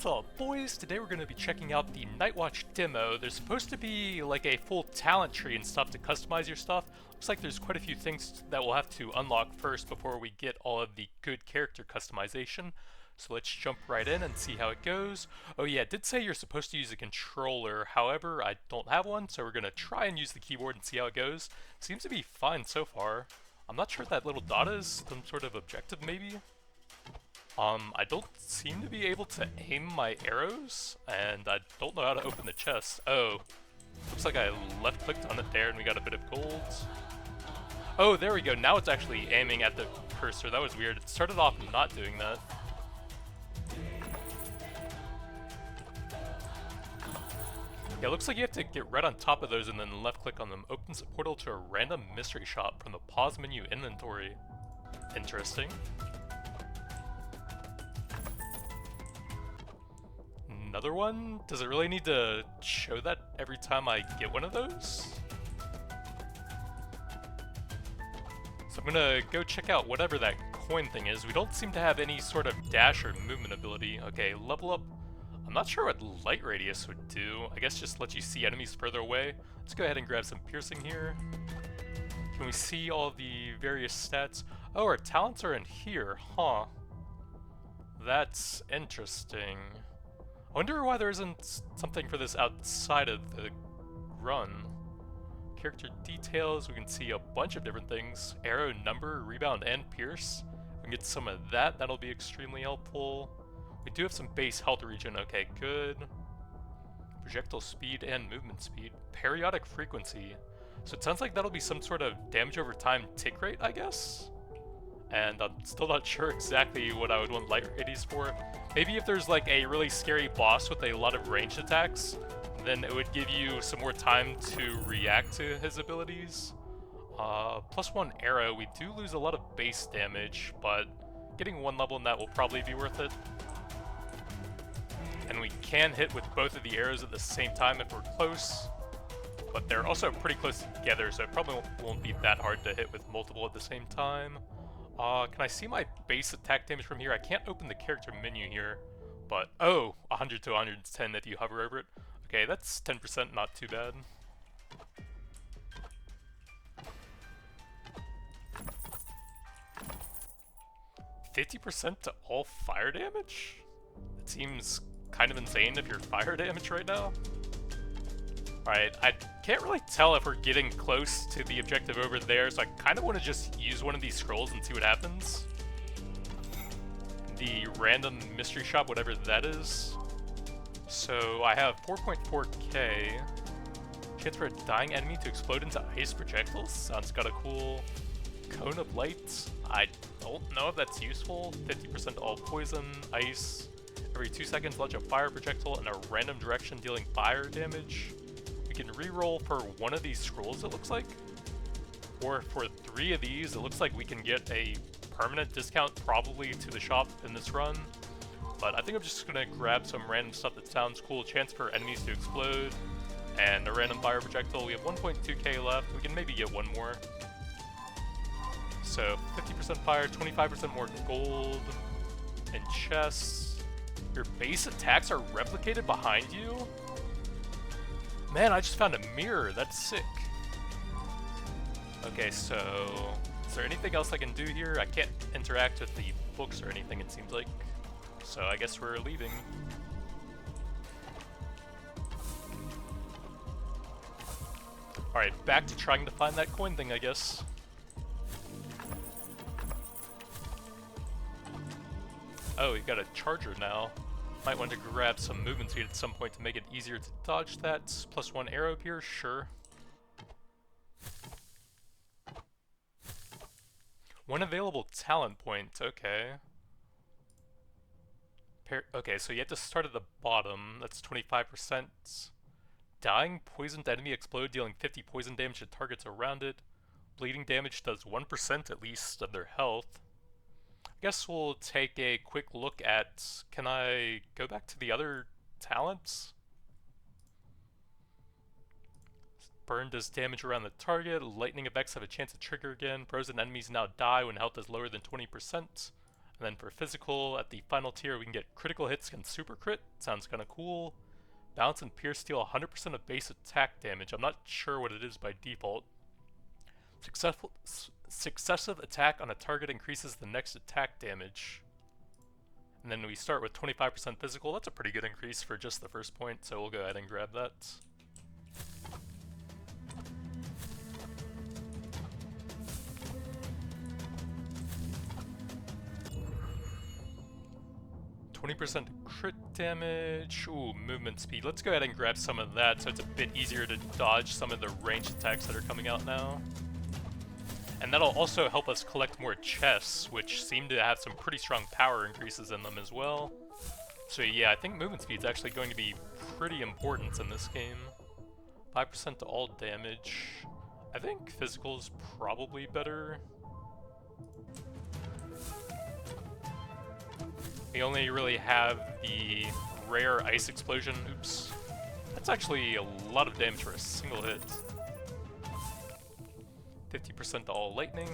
What's up, boys? Today we're going to be checking out the Nightwatch demo. There's supposed to be like a full talent tree and stuff to customize your stuff. Looks like there's quite a few things that we'll have to unlock first before we get all of the good character customization. So let's jump right in and see how it goes. Oh yeah, it did say you're supposed to use a controller. However, I don't have one, so we're going to try and use the keyboard and see how it goes. Seems to be fine so far. I'm not sure if that little dot is some sort of objective maybe. I don't seem to be able to aim my arrows, and I don't know how to open the chest. Oh, looks like I left-clicked on it there and we got a bit of gold. Oh, there we go. Now it's actually aiming at the cursor. That was weird. It started off not doing that. Yeah, it looks like you have to get right on top of those and then left-click on them. Opens a portal to a random mystery shop from the pause menu inventory. Interesting. Another one? Does it really need to show that every time I get one of those? So I'm gonna go check out whatever that coin thing is. We don't seem to have any sort of dash or movement ability. Okay, level up. I'm not sure what light radius would do. I guess just let you see enemies further away. Let's go ahead and grab some piercing here. Can we see all the various stats? Oh, our talents are in here, huh? That's interesting. I wonder why there isn't something for this outside of the run. Character details, we can see a bunch of different things. Arrow, number, rebound, and pierce. We can get some of that, that'll be extremely helpful. We do have some base health regen, okay, good. Projectile speed and movement speed. Periodic frequency. So it sounds like that'll be some sort of damage over time tick rate, I guess? And I'm still not sure exactly what I would want light radius for. Maybe if there's like a really scary boss with a lot of ranged attacks, then it would give you some more time to react to his abilities. +1 arrow, we do lose a lot of base damage, but getting one level in that will probably be worth it. And we can hit with both of the arrows at the same time if we're close, but they're also pretty close together, so it probably won't be that hard to hit with multiple at the same time. Can I see my base attack damage from here? I can't open the character menu here, but oh, 100 to 110 if you hover over it. Okay, that's 10%, not too bad. %50 to all fire damage? It seems kind of insane if you're fire damage right now. Alright, I can't really tell if we're getting close to the objective over there, so I kind of want to just use one of these scrolls and see what happens. The random mystery shop, whatever that is. So I have 4.4k. Chance for a dying enemy to explode into ice projectiles. Sounds kind of cool. Cone of light. I don't know if that's useful. 50% all poison, ice. Every 2 seconds, launch a fire projectile in a random direction dealing fire damage. We can reroll for one of these scrolls, it looks like. Or for 3 of these, it looks like we can get a permanent discount probably to the shop in this run. But I think I'm just gonna grab some random stuff that sounds cool. Chance for enemies to explode, and a random fire projectile. We have 1.2k left. We can maybe get one more. So 50% fire, 25% more gold, and chests. Your base attacks are replicated behind you? Man, I just found a mirror. That's sick. Okay, so is there anything else I can do here? I can't interact with the books or anything, it seems like. So I guess we're leaving. Alright, back to trying to find that coin thing, I guess. Oh, we've got a charger now. Might want to grab some movement speed at some point to make it easier to dodge that. +1 arrow here, sure. One available talent point, okay. Okay, so you have to start at the bottom, that's 25%. Dying poisoned enemy explode, dealing 50 poison damage to targets around it. Bleeding damage does 1% at least of their health. I guess we'll take a quick look at, can I go back to the other talents? Burn does damage around the target, lightning effects have a chance to trigger again, frozen enemies now die when health is lower than 20%, and And then for physical, at the final tier, we can get critical hits against super crit. Sounds kind of cool. Bounce and pierce deal 100% of base attack damage. I'm not sure what it is by default. Successive attack on a target increases the next attack damage. And then we start with 25% physical. That's a pretty good increase for just the first point, so we'll go ahead and grab that. 20% crit damage. Ooh, movement speed. Let's go ahead and grab some of that so it's a bit easier to dodge some of the ranged attacks that are coming out now. And that'll also help us collect more chests, which seem to have some pretty strong power increases in them as well. So yeah, I think movement speed is actually going to be pretty important in this game. 5% to all damage. I think physical is probably better. We only really have the rare ice explosion. Oops. That's actually a lot of damage for a single hit. 50% to all lightning.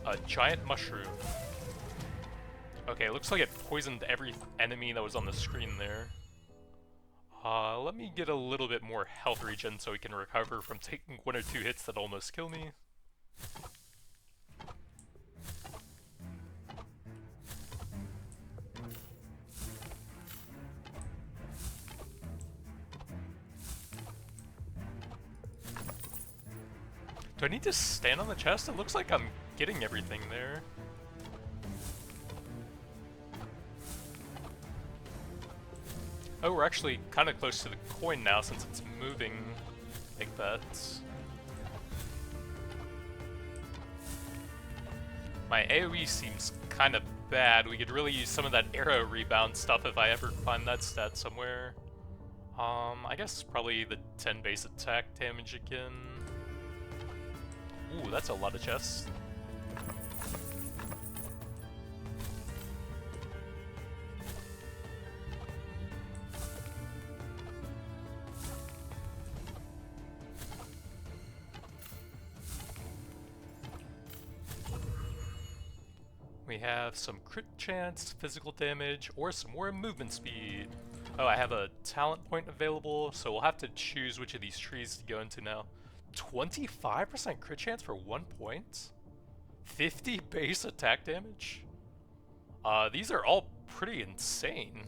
A giant mushroom. Okay, looks like it poisoned every enemy that was on the screen there. Let me get a little bit more health regen so we can recover from taking 1 or 2 hits that almost kill me. Do I need to stand on the chest? It looks like I'm getting everything there. Oh, we're actually kind of close to the coin now since it's moving like that. My AoE seems kind of bad. We could really use some of that arrow rebound stuff if I ever find that stat somewhere. I guess probably the 10 base attack damage again. Ooh, that's a lot of chests. We have some crit chance, physical damage, or some more movement speed. Oh, I have a talent point available, so we'll have to choose which of these trees to go into now. 25% crit chance for 1 point? 50 base attack damage? These are all pretty insane.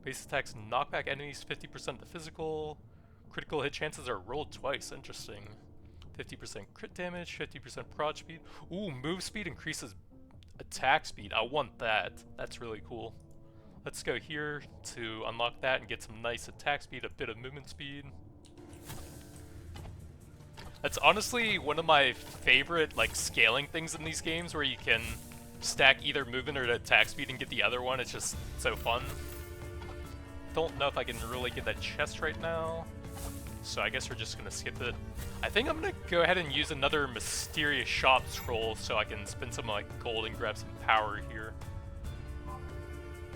Base attacks knock back enemies 50% to physical. Critical hit chances are rolled twice, interesting. 50% crit damage, 50% prod speed. Ooh, move speed increases attack speed. I want that. That's really cool. Let's go here to unlock that and get some nice attack speed, a bit of movement speed. That's honestly one of my favorite like scaling things in these games, where you can stack either movement or attack speed and get the other one. It's just so fun. Don't know if I can really get that chest right now, so I guess we're just gonna skip it. I think I'm gonna go ahead and use another mysterious shop scroll so I can spend some like gold and grab some power here.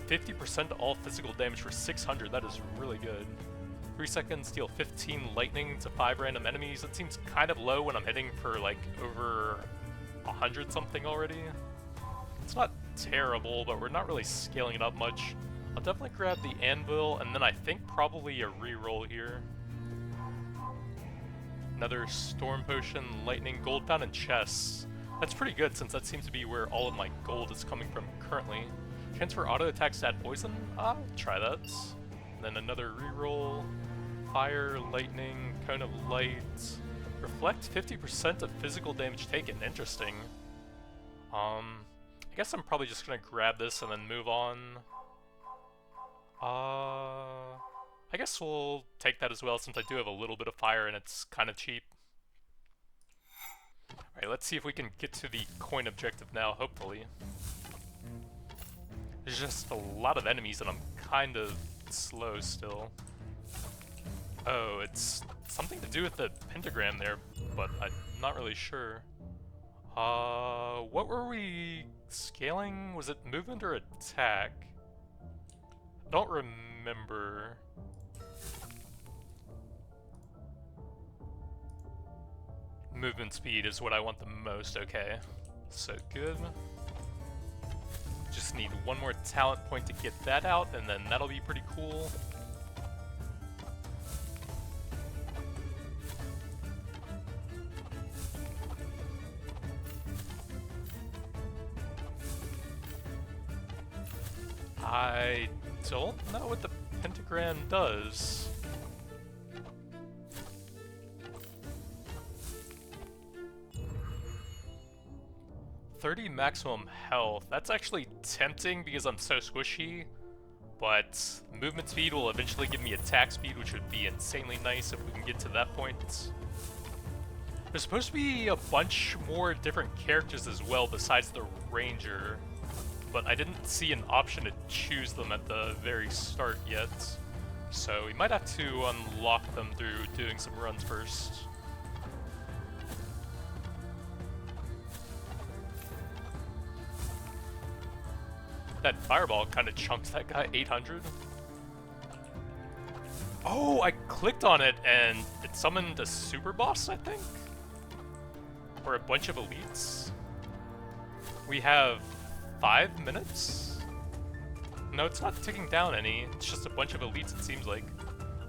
50% all physical damage for 600, that is really good. 3 seconds, deal 15 lightning to 5 random enemies. That seems kind of low when I'm hitting for like over 100 something already. It's not terrible, but we're not really scaling it up much. I'll definitely grab the anvil, and then I think probably a reroll here. Another storm potion, lightning, gold found in chests. That's pretty good since that seems to be where all of my gold is coming from currently. Transfer auto attacks to add poison? I'll try that. And then another reroll. Fire, lightning, cone of light. Reflect 50% of physical damage taken. Interesting. I guess I'm probably just gonna grab this and then move on. I guess we'll take that as well since I do have a little bit of fire and it's kind of cheap. Alright, let's see if we can get to the coin objective now, hopefully. There's just a lot of enemies and I'm kind of slow still. Oh, it's something to do with the pentagram there, but I'm not really sure. What were we scaling? Was it movement or attack? I don't remember. Movement speed is what I want the most, okay. So good. Just need one more talent point to get that out, and then that'll be pretty cool. I don't know what the pentagram does. $30 maximum health. That's actually tempting because I'm so squishy, but movement speed will eventually give me attack speed, which would be insanely nice if we can get to that point. There's supposed to be a bunch more different characters as well besides the ranger, but I didn't see an option to choose them at the very start yet, so we might have to unlock them through doing some runs first. That fireball kind of chunked that guy 800. Oh, I clicked on it and it summoned a super boss, I think? Or a bunch of elites. We have 5 minutes? No, it's not ticking down any. It's just a bunch of elites, it seems like.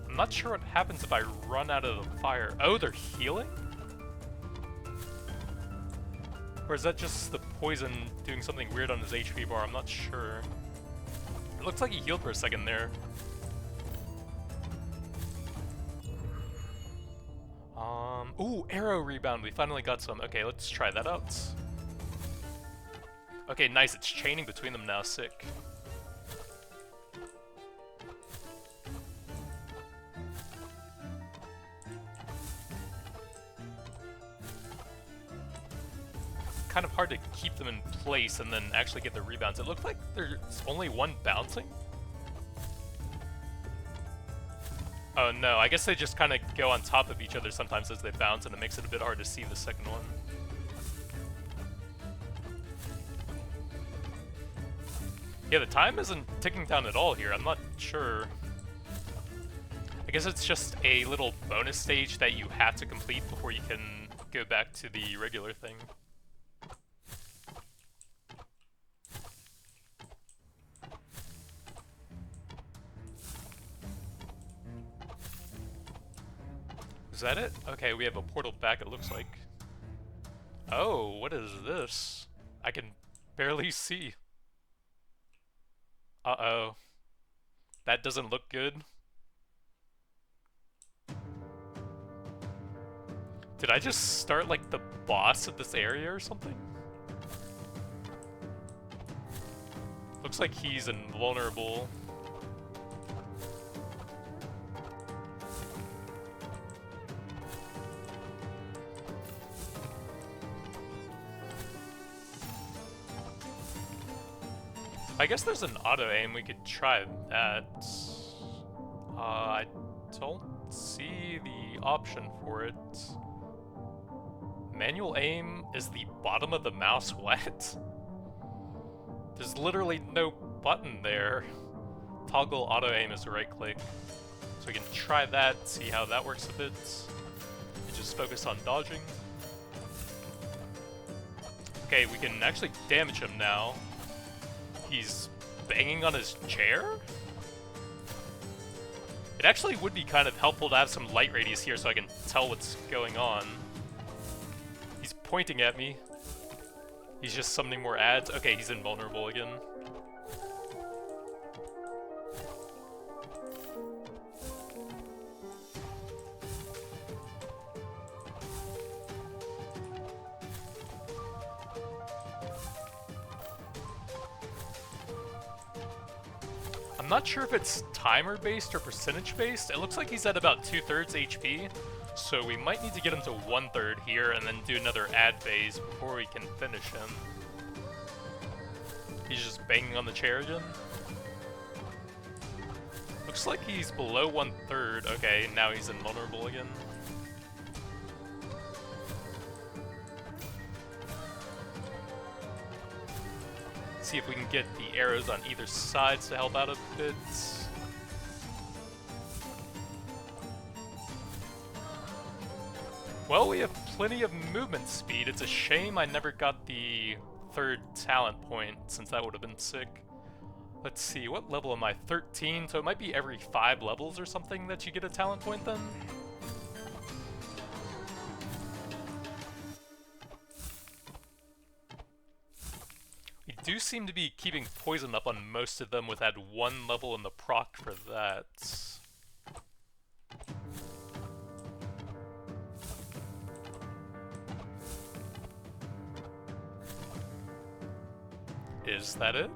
I'm not sure what happens if I run out of the fire. Oh, they're healing? Or is that just the poison doing something weird on his HP bar? I'm not sure. It looks like he healed for a second there. Ooh, arrow rebound. We finally got some. Okay, let's try that out. Okay, nice. It's chaining between them now. Sick. Kind of hard to keep them in place and then actually get the rebounds. It looked like there's only one bouncing. Oh no, I guess they just kind of go on top of each other sometimes as they bounce, and it makes it a bit hard to see the second one. Yeah, the time isn't ticking down at all here. I'm not sure. I guess it's just a little bonus stage that you have to complete before you can go back to the regular thing. Is that it? Okay, we have a portal back, it looks like. Oh, what is this? I can barely see. Uh-oh. That doesn't look good. Did I just start like the boss of this area or something? Looks like he's invulnerable. I guess there's an auto-aim, we could try that. I don't see the option for it. Manual aim is the bottom of the mouse, what? There's literally no button there. Toggle auto-aim is right-click. So we can try that, see how that works a bit. We just focus on dodging. Okay, we can actually damage him now. He's banging on his chair? It actually would be kind of helpful to have some light radius here so I can tell what's going on. He's pointing at me. He's just summoning more ads. Okay, he's invulnerable again. I'm not sure if it's timer-based or percentage-based. It looks like he's at about 2/3 HP, so we might need to get him to 1/3 here and then do another ad phase before we can finish him. He's just banging on the chair again. Looks like he's below 1/3. Okay, now he's invulnerable again. See if we can get the arrows on either side to help out a bit. Well, we have plenty of movement speed. It's a shame I never got the third talent point, since that would have been sick. Let's see, what level am I? 13, so it might be every 5 levels or something that you get a talent point then? We do seem to be keeping poison up on most of them with that 1 level in the proc for that. Is that it?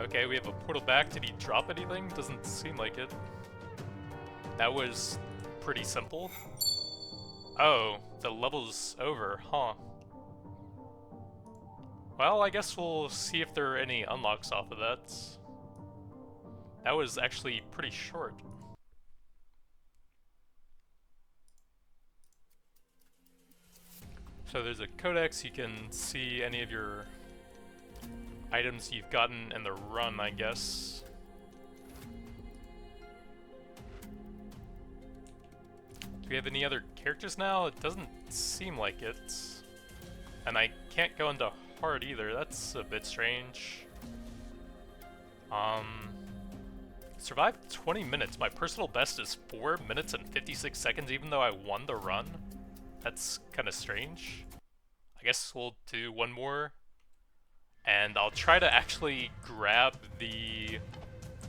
Okay, we have a portal back. Did he drop anything? Doesn't seem like it. That was pretty simple. Oh, the level's over, huh? Well, I guess we'll see if there are any unlocks off of that. That was actually pretty short. So there's a codex, you can see any of your items you've gotten in the run, I guess. Do we have any other characters now? It doesn't seem like it. And I can't go into hard either, that's a bit strange. Survived 20 minutes. My personal best is 4 minutes and 56 seconds even though I won the run. That's kind of strange. I guess we'll do one more. And I'll try to actually grab the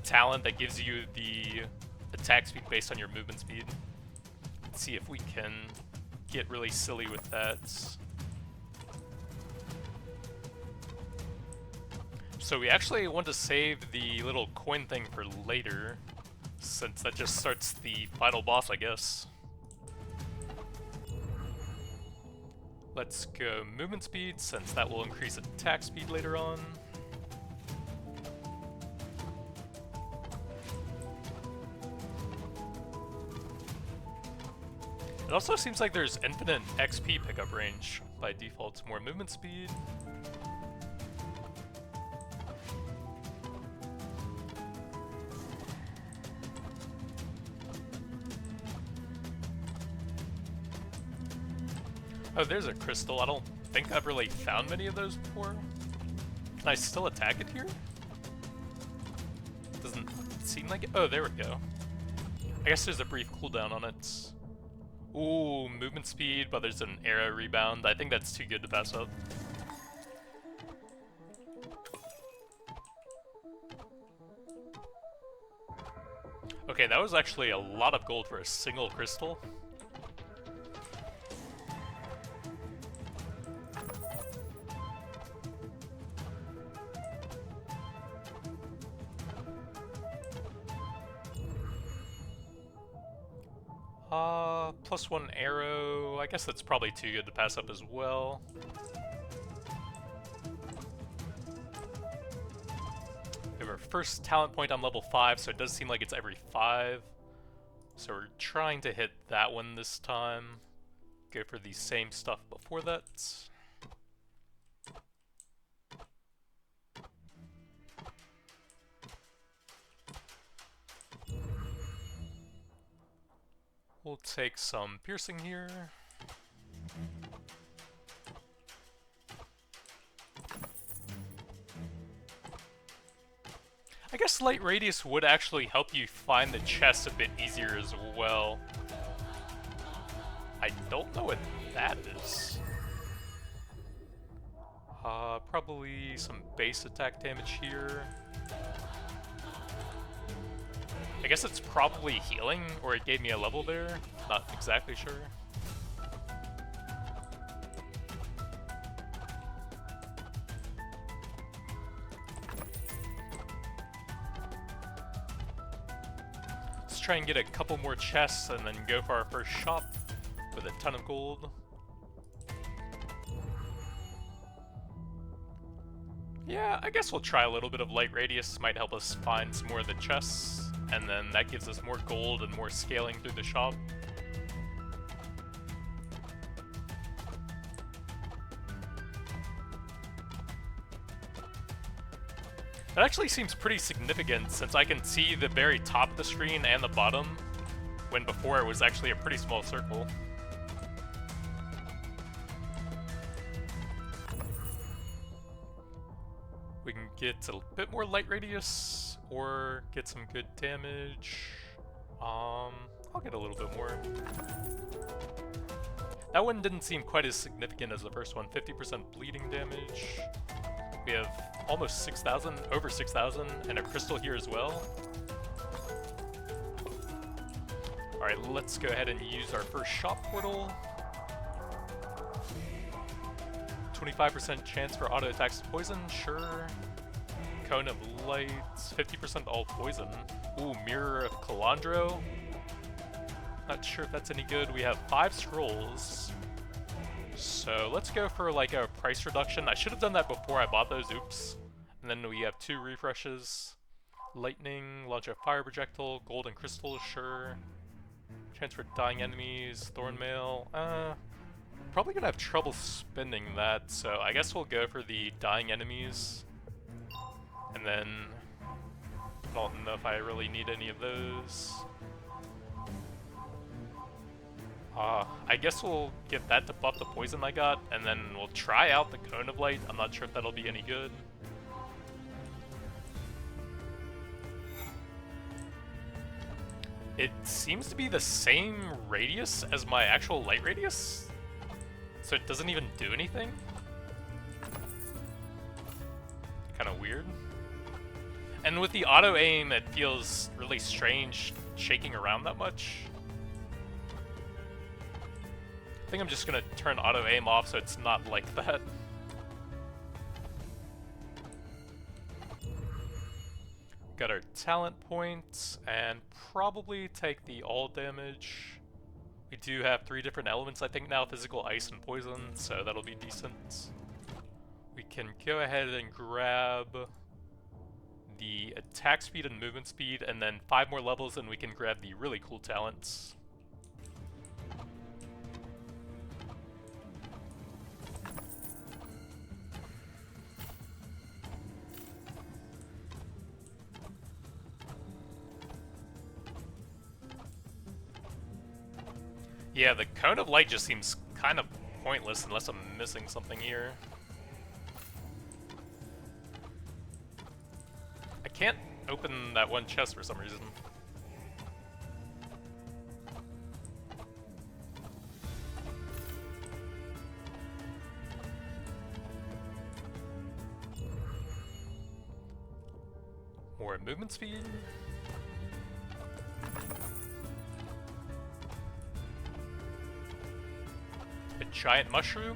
talent that gives you the attack speed based on your movement speed. Let's see if we can get really silly with that. So we actually want to save the little coin thing for later, since that just starts the final boss, I guess. Let's go movement speed, since that will increase attack speed later on. It also seems like there's infinite XP pickup range by default. It's more movement speed. Oh, there's a crystal. I don't think I've really found many of those before. Can I still attack it here? Doesn't seem like it. Oh, there we go. I guess there's a brief cooldown on it. Ooh, movement speed, but there's an arrow rebound. I think that's too good to pass up. Okay, that was actually a lot of gold for a single crystal. +1 arrow. I guess that's probably too good to pass up as well. We have our first talent point on level 5, so it does seem like it's every 5. So we're trying to hit that one this time. Go for the same stuff before that. We'll take some piercing here. I guess light radius would actually help you find the chest a bit easier as well. I don't know what that is. Probably some base attack damage here. I guess it's probably healing, or it gave me a level there. Not exactly sure. Let's try and get a couple more chests and then go for our first shop with a ton of gold. Yeah, I guess we'll try a little bit of light radius. Might help us find some more of the chests. And then that gives us more gold and more scaling through the shop. That actually seems pretty significant since I can see the very top of the screen and the bottom. when before it was actually a pretty small circle. We can get a bit more light radius, or get some good damage. I'll get a little bit more. That one didn't seem quite as significant as the first one. 50% bleeding damage. We have almost 6,000, over 6,000, and a crystal here as well. Alright, let's go ahead and use our first shop portal. 25% chance for auto attacks to poison, sure. Cone of light, 50% all poison. Ooh, Mirror of Calandro. Not sure if that's any good. We have 5 scrolls. So let's go for like a price reduction. I should have done that before I bought those, oops. And then we have 2 refreshes. Lightning, launch a fire projectile, gold and crystal, sure. Chance for dying enemies, thornmail. Probably gonna have trouble spending that, so I guess we'll go for the dying enemies. And then I don't know if I really need any of those. I guess we'll get that to buff the poison I got, and then we'll try out the Cone of Light. I'm not sure if that'll be any good. It seems to be the same radius as my actual light radius, so it doesn't even do anything. Kind of weird. And with the auto aim, it feels really strange shaking around that much. I think I'm just gonna turn auto aim off so it's not like that. Got our talent points, and probably take the all damage. We do have 3 different elements, I think now, physical, ice, and poison, so that'll be decent. We can go ahead and grab the attack speed and movement speed, and then 5 more levels, and we can grab the really cool talents. Yeah, the Cone of Light just seems kind of pointless unless I'm missing something here. I can't open that one chest for some reason. More movement speed. A giant mushroom.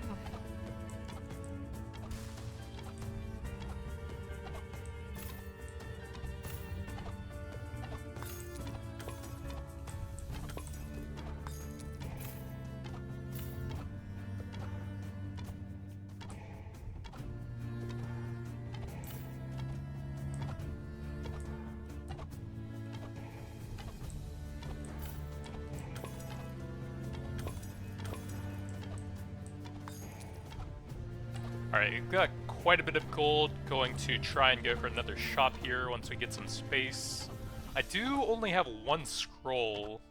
Alright, we've got quite a bit of gold. Going to try and go for another shop here once we get some space. I do only have 1 scroll,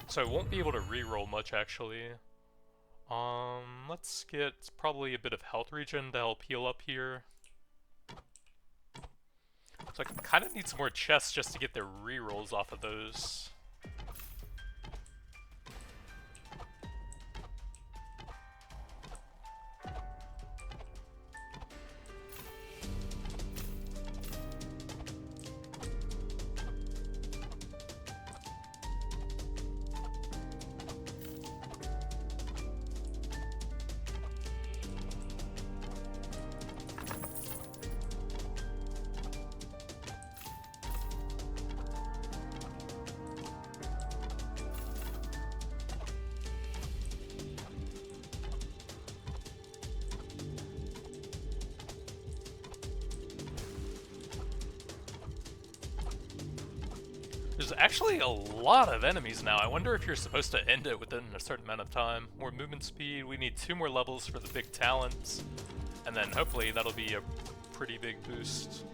so I won't be able to reroll much actually. Let's get probably a bit of health regen to help heal up here. So I kind of need some more chests just to get the rerolls off of those. There's actually a lot of enemies now. I wonder if you're supposed to end it within a certain amount of time. More movement speed. We need 2 more levels for the big talents. And then hopefully that'll be a pretty big boost.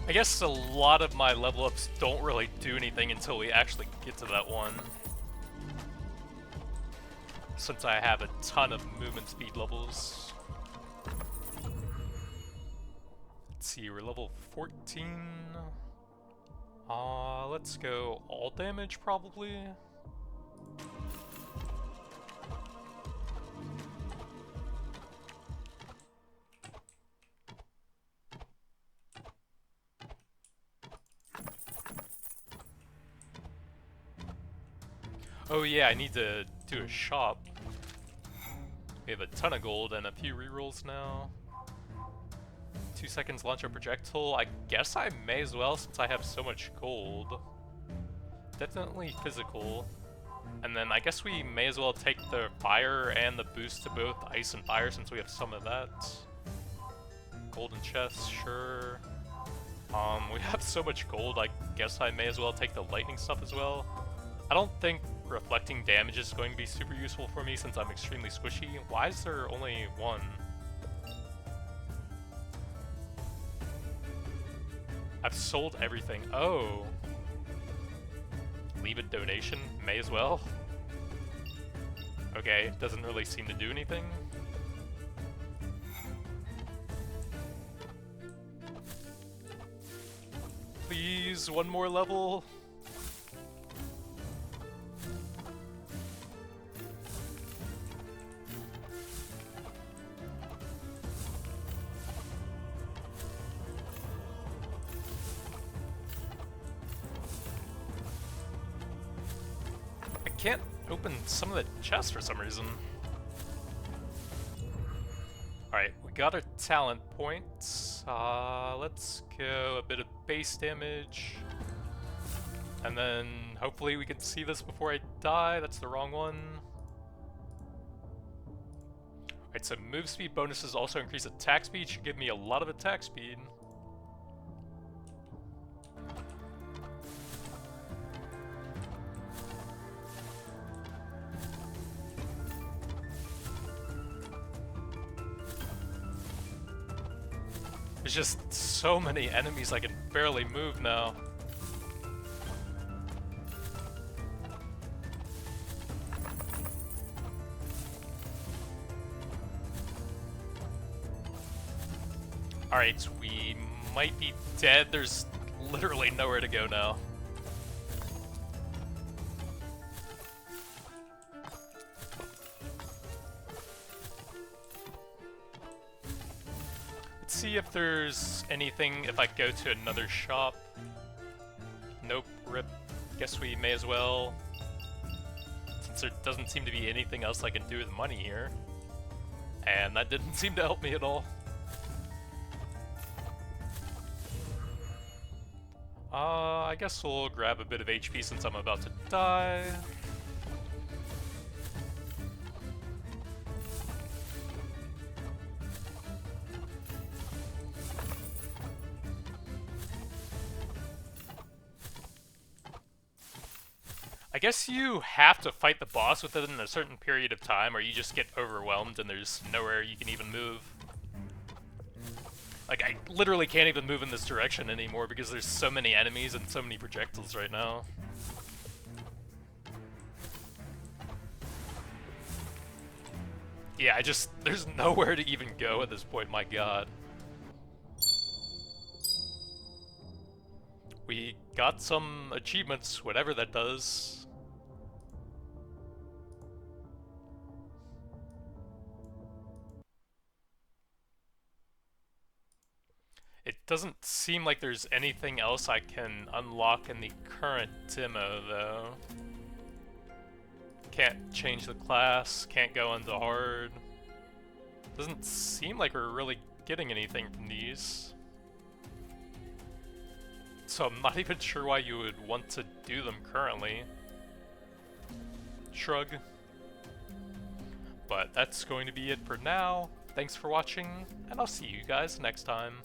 I guess a lot of my level ups don't really do anything until we actually get to that one. Since I have a ton of movement speed levels. Let's see, we're level 14. Let's go all damage probably. Oh yeah, I need to do a shop. We have a ton of gold and a few rerolls now. 2 seconds launch a projectile. I guess I may as well since I have so much gold. Definitely physical. And then I guess we may as well take the fire and the boost to both ice and fire since we have some of that. Golden chest, sure. We have so much gold, I guess I may as well take the lightning stuff as well. I don't think reflecting damage is going to be super useful for me since I'm extremely squishy. Why is there only one? I've sold everything. Oh. Leave a donation? May as well. Okay, doesn't really seem to do anything. Please, one more level. Can't open some of the chests for some reason. Alright, we got our talent points. Let's go a bit of base damage. And then hopefully we can see this before I die. That's the wrong one. Alright, so move speed bonuses also increase attack speed. Should give me a lot of attack speed. There's just so many enemies I can barely move now. Alright, we might be dead. There's literally nowhere to go now. See if there's anything if I go to another shop. Nope, rip. Guess we may as well. Since there doesn't seem to be anything else I can do with money here. And that didn't seem to help me at all. I guess we'll grab a bit of HP since I'm about to die. I guess you have to fight the boss within a certain period of time or you just get overwhelmed and there's nowhere you can even move. Like, I literally can't even move in this direction anymore because there's so many enemies and so many projectiles right now. Yeah, there's nowhere to even go at this point, my god. We got some achievements, whatever that does. It doesn't seem like there's anything else I can unlock in the current demo, though. Can't change the class, can't go into hard. Doesn't seem like we're really getting anything from these. So I'm not even sure why you would want to do them currently. Shrug. But that's going to be it for now. Thanks for watching, and I'll see you guys next time.